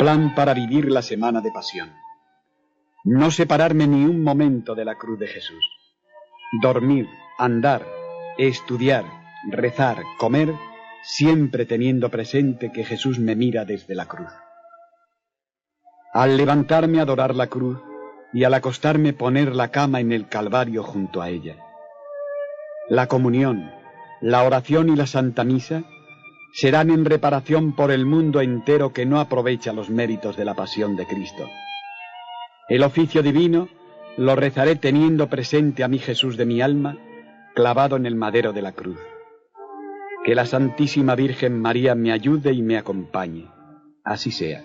plan para vivir la semana de pasión. No separarme ni un momento de la cruz de Jesús. Dormir, andar, estudiar, rezar, comer, siempre teniendo presente que Jesús me mira desde la cruz. Al levantarme, adorar la cruz, y al acostarme, poner la cama en el Calvario junto a ella. La comunión, la oración y la Santa Misa serán en reparación por el mundo entero que no aprovecha los méritos de la pasión de Cristo. El oficio divino lo rezaré teniendo presente a mi Jesús de mi alma, clavado en el madero de la cruz. Que la Santísima Virgen María me ayude y me acompañe. Así sea.